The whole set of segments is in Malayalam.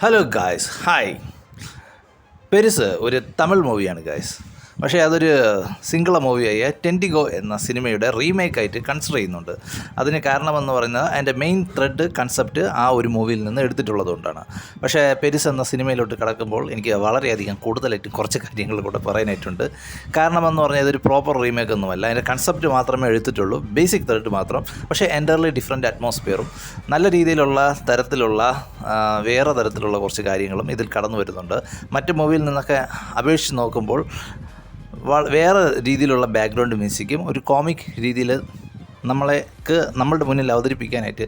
Hello guys, hi. പെരിസ് ഒരു തമിഴ് മൂവിയാണ് ഗായ്സ്. പക്ഷേ അതൊരു സിംഗിള മൂവിയായ ടെൻറ്റിഗോ എന്ന സിനിമയുടെ റീമേക്കായിട്ട് കൺസിഡർ ചെയ്യുന്നുണ്ട്. അതിന് കാരണമെന്ന് പറയുന്നത് അതിൻ്റെ മെയിൻ ത്രെഡ് കൺസെപ്റ്റ് ആ ഒരു മൂവിയിൽ നിന്ന് എടുത്തിട്ടുള്ളതുകൊണ്ടാണ്. പക്ഷേ പെരിസ് എന്ന സിനിമയിലോട്ട് കടക്കുമ്പോൾ എനിക്ക് വളരെയധികം കൂടുതലായിട്ടും കുറച്ച് കാര്യങ്ങൾ കൂടെ പറയാനായിട്ടുണ്ട്. കാരണമെന്ന് പറഞ്ഞാൽ ഇതൊരു പ്രോപ്പർ റീമേക്ക് ഒന്നുമല്ല. അതിൻ്റെ കൺസെപ്റ്റ് മാത്രമേ എടുത്തിട്ടുള്ളൂ, ബേസിക് ത്രെഡ് മാത്രം. പക്ഷേ എൻ്റർലി ഡിഫറെൻറ്റ് അറ്റ്മോസ്ഫിയറും നല്ല രീതിയിലുള്ള വേറെ തരത്തിലുള്ള കുറച്ച് കാര്യങ്ങളും ഇതിൽ കടന്നു വരുന്നുണ്ട്. മറ്റ് മൂവിയിൽ നിന്നൊക്കെ അപേക്ഷിച്ച് നോക്കുമ്പോൾ വേറെ രീതിയിലുള്ള ബാക്ക്ഗ്രൗണ്ട് മ്യൂസിക്കും ഒരു കോമിക് രീതിയിൽ നമ്മളുടെ മുന്നിൽ അവതരിപ്പിക്കാനായിട്ട്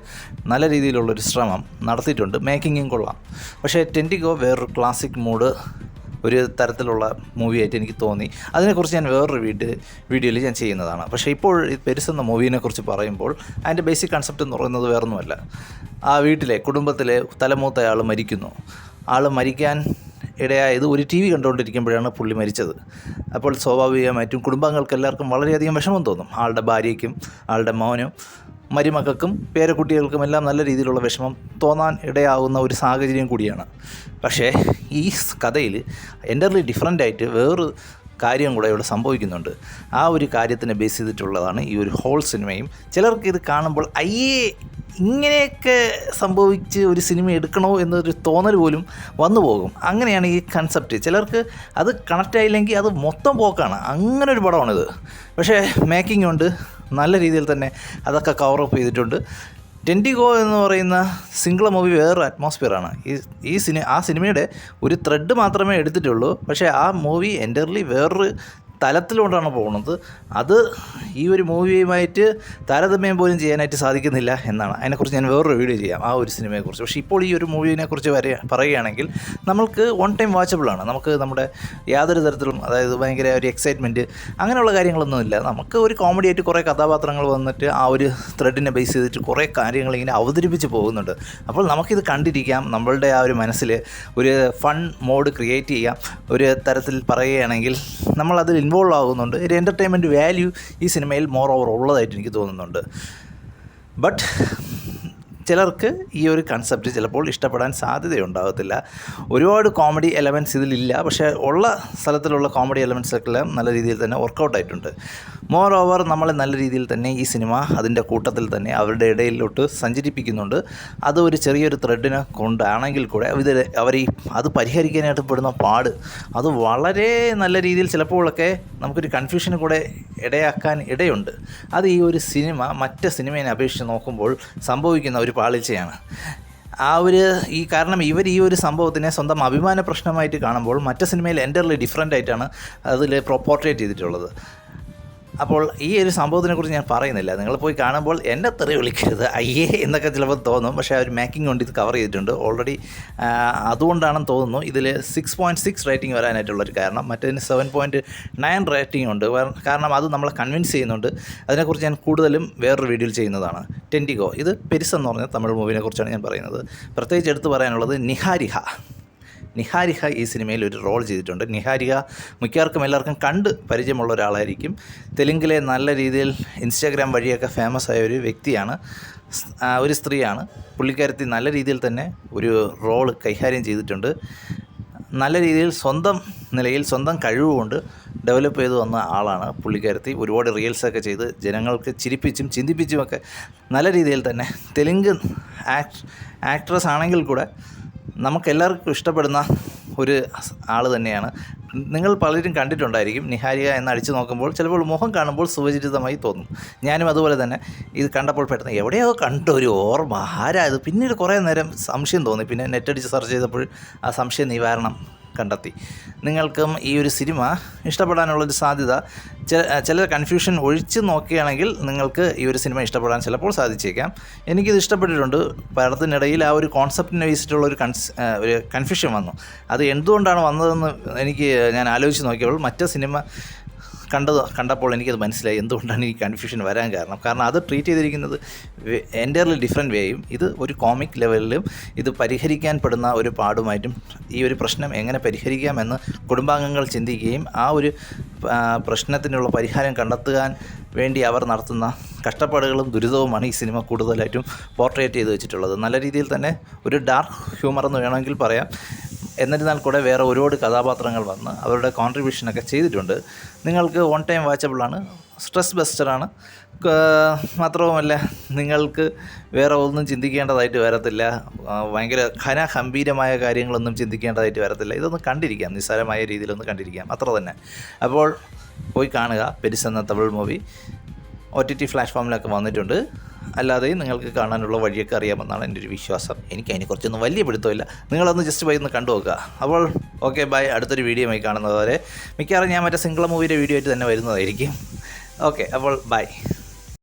നല്ല രീതിയിലുള്ളൊരു ശ്രമം നടത്തിയിട്ടുണ്ട്. മേക്കിങ്ങും കൊള്ളാം. പക്ഷേ ടെൻറ്റിഗോ വേറൊരു ക്ലാസിക് മൂഡ് ഒരു തരത്തിലുള്ള മൂവിയായിട്ട് എനിക്ക് തോന്നി. അതിനെക്കുറിച്ച് ഞാൻ വേറൊരു വീഡിയോയിൽ ഞാൻ ചെയ്യുന്നതാണ്. പക്ഷേ ഇപ്പോൾ പെരിസ് എന്ന മൂവിനെക്കുറിച്ച് പറയുമ്പോൾ അതിൻ്റെ ബേസിക് കൺസെപ്റ്റ് എന്ന് പറയുന്നത് വേറൊന്നുമല്ല. ആ കുടുംബത്തിലെ തലമൂത്തയാൾ മരിക്കുന്നു. ആൾ മരിക്കാൻ ഇടയായത് ഒരു TV കണ്ടുകൊണ്ടിരിക്കുമ്പോഴാണ് പുള്ളി മരിച്ചത്. അപ്പോൾ സ്വാഭാവികമായിട്ടും കുടുംബാംഗങ്ങൾക്ക് എല്ലാവർക്കും വളരെയധികം വിഷമം തോന്നും. ആളുടെ ഭാര്യയ്ക്കും ആളുടെ മോനും മരുമക്കൾക്കും പേരക്കുട്ടികൾക്കും എല്ലാം നല്ല രീതിയിലുള്ള വിഷമം തോന്നാൻ ഇടയാകുന്ന ഒരു സാഹചര്യം കൂടിയാണ്. പക്ഷേ ഈ കഥയിൽ എൻ്റർലി ഡിഫറൻ്റായിട്ട് വേറൊരു കാര്യം കൂടെ ഇവിടെ സംഭവിക്കുന്നുണ്ട്. ആ ഒരു കാര്യത്തിനെ ബേസ് ചെയ്തിട്ടുള്ളതാണ് ഈ ഒരു ഹോൾ സിനിമയും. ചിലർക്ക് ഇത് കാണുമ്പോൾ ഇങ്ങനെയൊക്കെ സംഭവിച്ച് ഒരു സിനിമ എടുക്കണോ എന്നൊരു തോന്നൽ പോലും വന്നു പോകും. അങ്ങനെയാണ് ഈ കൺസെപ്റ്റ്. ചിലർക്ക് അത് കണക്റ്റ് ആയില്ലെങ്കിൽ അത് മൊത്തം പോക്കാണ്. അങ്ങനെ ഒരു പടമാണിത്. പക്ഷേ മേക്കിംഗ് കൊണ്ട് നല്ല രീതിയിൽ തന്നെ അതൊക്കെ കവറപ്പ് ചെയ്തിട്ടുണ്ട്. ടെൻറ്റിഗോ എന്ന് പറയുന്ന സിംഗിൾ മൂവി വേറൊരു അറ്റ്മോസ്ഫിയറാണ്. ആ സിനിമയുടെ ഒരു ത്രെഡ് മാത്രമേ എടുത്തിട്ടുള്ളൂ. പക്ഷേ ആ മൂവി എൻ്റർലി വേറൊരു തലത്തിലുകൊണ്ടാണ് പോകുന്നത്. അത് ഈ ഒരു മൂവിയുമായിട്ട് താരതമ്യം പോലും ചെയ്യാനായിട്ട് സാധിക്കുന്നില്ല എന്നാണ്. അതിനെക്കുറിച്ച് ഞാൻ വേറൊരു വീഡിയോ ചെയ്യാം, ആ ഒരു സിനിമയെക്കുറിച്ച്. പക്ഷേ ഇപ്പോൾ ഈ ഒരു മൂവിനെക്കുറിച്ച് പറയുകയാണെങ്കിൽ നമ്മൾക്ക് വൺ ടൈം വാച്ചബിളാണ്. നമുക്ക് നമ്മുടെ യാതൊരു തരത്തിലും, അതായത് ഭയങ്കര ഒരു എക്സൈറ്റ്മെൻറ്റ് അങ്ങനെയുള്ള കാര്യങ്ങളൊന്നുമില്ല. നമുക്ക് ഒരു കോമഡി ആയിട്ട് കുറേ കഥാപാത്രങ്ങൾ വന്നിട്ട് ആ ഒരു ത്രെഡിനെ ബേസ് ചെയ്തിട്ട് കുറേ കാര്യങ്ങൾ ഇങ്ങനെ അവതരിപ്പിച്ച് പോകുന്നുണ്ട്. അപ്പോൾ നമുക്കിത് കണ്ടിരിക്കാം. നമ്മളുടെ ആ ഒരു മനസ്സിൽ ഒരു ഫൺ മോഡ് ക്രിയേറ്റ് ചെയ്യാം. ഒരു തരത്തിൽ പറയുകയാണെങ്കിൽ നമ്മളതിൽ ഇൻവോൾവ് ആകുന്നുണ്ട്. ഒരു എൻ്റർടൈൻമെൻറ്റ് വാല്യൂ ഈ സിനിമയിൽ മോർ ഓവർ ഉള്ളതായിട്ട് എനിക്ക് തോന്നുന്നുണ്ട്. ബട്ട് ചിലർക്ക് ഈ ഒരു കൺസെപ്റ്റ് ചിലപ്പോൾ ഇഷ്ടപ്പെടാൻ സാധ്യതയുണ്ടാകത്തില്ല. ഒരുപാട് കോമഡി എലമെൻറ്റ്സ് ഇതിലില്ല. പക്ഷേ ഉള്ള സ്ഥലത്തിലുള്ള കോമഡി എലമെൻറ്റ്സൊക്കെ നല്ല രീതിയിൽ തന്നെ വർക്കൗട്ടായിട്ടുണ്ട്. മോർ ഓവർ നമ്മളെ നല്ല രീതിയിൽ തന്നെ ഈ സിനിമ അതിൻ്റെ കൂട്ടത്തിൽ തന്നെ അവരുടെ ഇടയിലോട്ട് സഞ്ചരിപ്പിക്കുന്നുണ്ട്. അത് ഒരു ചെറിയൊരു ത്രെഡിനെ കൊണ്ടാണെങ്കിൽ കൂടെ അത് പരിഹരിക്കാനായിട്ട് പെടുന്ന പാട് അത് വളരെ നല്ല രീതിയിൽ ചിലപ്പോഴൊക്കെ നമുക്കൊരു കൺഫ്യൂഷന് കൂടെ ഇടയാക്കാൻ ഇടയുണ്ട്. അത് ഈ ഒരു സിനിമ മറ്റ് സിനിമയെ അപേക്ഷിച്ച് നോക്കുമ്പോൾ സംഭവിക്കുന്ന ഒരു പാളിച്ചയാണ്. കാരണം ഈ ഒരു സംഭവത്തിനെ സ്വന്തം അഭിമാന പ്രശ്നമായിട്ട് കാണുമ്പോൾ മറ്റ് സിനിമയിൽ എൻ്റർലി ഡിഫറൻ്റ് ആയിട്ടാണ് അതിൽ പോർട്രേറ്റ് ചെയ്തിട്ടുള്ളത്. അപ്പോൾ ഈ ഒരു സംഭവത്തിനെക്കുറിച്ച് ഞാൻ പറയുന്നില്ല. നിങ്ങൾ പോയി കാണുമ്പോൾ എന്നെ തെറി വിളിക്കരുത് എന്നൊക്കെ ചിലപ്പോൾ തോന്നും. പക്ഷേ ആ ഒരു മേക്കിംഗ് കൊണ്ട് ഇത് കവർ ചെയ്തിട്ടുണ്ട് ഓൾറെഡി. അതുകൊണ്ടാണെന്ന് തോന്നുന്നു ഇതിൽ 6.6 റേറ്റിംഗ് വരാനായിട്ടുള്ളൊരു കാരണം. മറ്റേതിന് 7.9 റേറ്റിംഗ് ഉണ്ട്. കാരണം അത് നമ്മളെ കൺവിൻസ് ചെയ്യുന്നുണ്ട്. അതിനെക്കുറിച്ച് ഞാൻ കൂടുതലും വേറൊരു വീഡിയോയിൽ ചെയ്യുന്നതാണ്. ടെൻറ്റിഗോ, ഇത് പെരിസ് എന്ന് പറഞ്ഞ തമിഴ് മൂവിനെ കുറിച്ചാണ് ഞാൻ പറയുന്നത്. പ്രത്യേകിച്ച് എടുത്ത് പറയാനുള്ളത് നിഹാരിക ഈ സിനിമയിൽ ഒരു റോൾ ചെയ്തിട്ടുണ്ട്. നിഹാരിക മിക്കവാർക്കും എല്ലാവർക്കും കണ്ട് പരിചയമുള്ള ഒരാളായിരിക്കും. തെലുങ്കിലെ നല്ല രീതിയിൽ ഇൻസ്റ്റാഗ്രാം വഴിയൊക്കെ ഫേമസ് ആയ ഒരു വ്യക്തിയാണ്, ഒരു സ്ത്രീയാണ്. പുള്ളിക്കാരത്തി നല്ല രീതിയിൽ തന്നെ ഒരു റോൾ കൈകാര്യം ചെയ്തിട്ടുണ്ട്. നല്ല രീതിയിൽ സ്വന്തം നിലയിൽ സ്വന്തം കഴിവുകൊണ്ട് ഡെവലപ്പ് ചെയ്ത് വന്ന ആളാണ് പുള്ളിക്കാരത്തി. ഒരുപാട് റീൽസൊക്കെ ചെയ്ത് ജനങ്ങൾക്ക് ചിരിപ്പിച്ചും ചിന്തിപ്പിച്ചുമൊക്കെ നല്ല രീതിയിൽ തന്നെ തെലുങ്ക് ആക്ട്രസ് ആണെങ്കിൽ കൂടെ നമുക്കെല്ലാവർക്കും ഇഷ്ടപ്പെടുന്ന ഒരു ആൾ തന്നെയാണ്. നിങ്ങൾ പലരും കണ്ടിട്ടുണ്ടായിരിക്കും. നിഹാരിക എന്നടിച്ചു നോക്കുമ്പോൾ ചിലപ്പോൾ മുഖം കാണുമ്പോൾ സുപരിചിതമായി തോന്നും. ഞാനും അതുപോലെ തന്നെ ഇത് കണ്ടപ്പോൾ പെട്ടെന്ന് എവിടെയോ കണ്ട ഒരു ഓർമ്മ, ആരായത്, പിന്നീട് കുറേ നേരം സംശയം തോന്നി. പിന്നെ നെറ്റടിച്ച് സെർച്ച് ചെയ്തപ്പോൾ ആ സംശയ നിവാരണം കണ്ടെത്തി. നിങ്ങൾക്കും ഈ ഒരു സിനിമ ഇഷ്ടപ്പെടാനുള്ളൊരു സാധ്യത, ചില കൺഫ്യൂഷൻ ഒഴിച്ച് നോക്കുകയാണെങ്കിൽ നിങ്ങൾക്ക് ഈ ഒരു സിനിമ ഇഷ്ടപ്പെടാൻ ചിലപ്പോൾ സാധിച്ചേക്കാം. എനിക്കിത് ഇഷ്ടപ്പെട്ടിട്ടുണ്ട്. പടത്തിനിടയിൽ ആ ഒരു കോൺസെപ്റ്റിനെ വെച്ചിട്ടുള്ള ഒരു കൺഫ്യൂഷൻ വന്നു. അത് എന്തുകൊണ്ടാണ് വന്നതെന്ന് ഞാൻ ആലോചിച്ച് നോക്കിയപ്പോൾ മറ്റേ സിനിമ കണ്ടപ്പോൾ എനിക്കത് മനസ്സിലായി എന്തുകൊണ്ടാണ് ഈ കൺഫ്യൂഷൻ വരാൻ കാരണം അത് ട്രീറ്റ് ചെയ്തിരിക്കുന്നത് എൻ്റയർലി ഡിഫറെൻറ്റ് വേയും ഇത് ഒരു കോമിക് ലെവലിലും ഇത് പരിഹരിക്കാൻ പെടുന്ന ഒരു പാടുമായിട്ടും ഈ ഒരു പ്രശ്നം എങ്ങനെ പരിഹരിക്കാമെന്ന് കുടുംബാംഗങ്ങൾ ചിന്തിക്കുകയും ആ ഒരു പ്രശ്നത്തിനുള്ള പരിഹാരം കണ്ടെത്താൻ വേണ്ടി അവർ നടത്തുന്ന കഷ്ടപ്പാടുകളും ദുരിതവുമാണ് ഈ സിനിമ കൂടുതലായിട്ടും പോർട്രേറ്റ് ചെയ്ത് വെച്ചിട്ടുള്ളത്. നല്ല രീതിയിൽ തന്നെ ഒരു ഡാർക്ക് ഹ്യൂമർ എന്ന് വേണമെങ്കിൽ പറയാം. എന്നിരുന്നാൽ കൂടെ വേറെ ഒരുപാട് കഥാപാത്രങ്ങൾ വന്ന് അവരുടെ കോൺട്രിബ്യൂഷനൊക്കെ ചെയ്തിട്ടുണ്ട്. നിങ്ങൾക്ക് വൺ ടൈം വാച്ചബിളാണ്, സ്ട്രെസ് ബസ്റ്ററാണ്. മാത്രവുമല്ല നിങ്ങൾക്ക് വേറെ ഒന്നും ചിന്തിക്കേണ്ടതായിട്ട് വരത്തില്ല. ഭയങ്കര ഘനഗംഭീരമായ കാര്യങ്ങളൊന്നും ചിന്തിക്കേണ്ടതായിട്ട് വരത്തില്ല. ഇതൊന്ന് കണ്ടിരിക്കാം, നിസ്സാരമായ രീതിയിലൊന്ന് കണ്ടിരിക്കാം, അത്ര തന്നെ. അപ്പോൾ പോയി കാണുക പെരിസ് എന്ന തമിഴ് മൂവി. OTT പ്ലാറ്റ്ഫോമിലൊക്കെ വന്നിട്ടുണ്ട്. അല്ലാതെയും നിങ്ങൾക്ക് കാണാനുള്ള വഴിയൊക്കെ അറിയാമെന്നാണ് എൻ്റെ ഒരു വിശ്വാസം. എനിക്ക് അതിനെക്കുറിച്ചൊന്നും വലിയ പിടുത്തമില്ല. നിങ്ങളൊന്ന് ജസ്റ്റ് പോയി ഒന്ന് കണ്ടു നോക്കുക. അപ്പോൾ ഓക്കെ, ബൈ. അടുത്തൊരു വീഡിയോയുമായി കാണുന്നത് വരെ മിക്കവാറും ഞാൻ മറ്റേ സിംഗിൾ മൂവിയുടെ വീഡിയോ ആയിട്ട് തന്നെ വരുന്നതായിരിക്കും. ഓക്കെ, അപ്പോൾ ബൈ.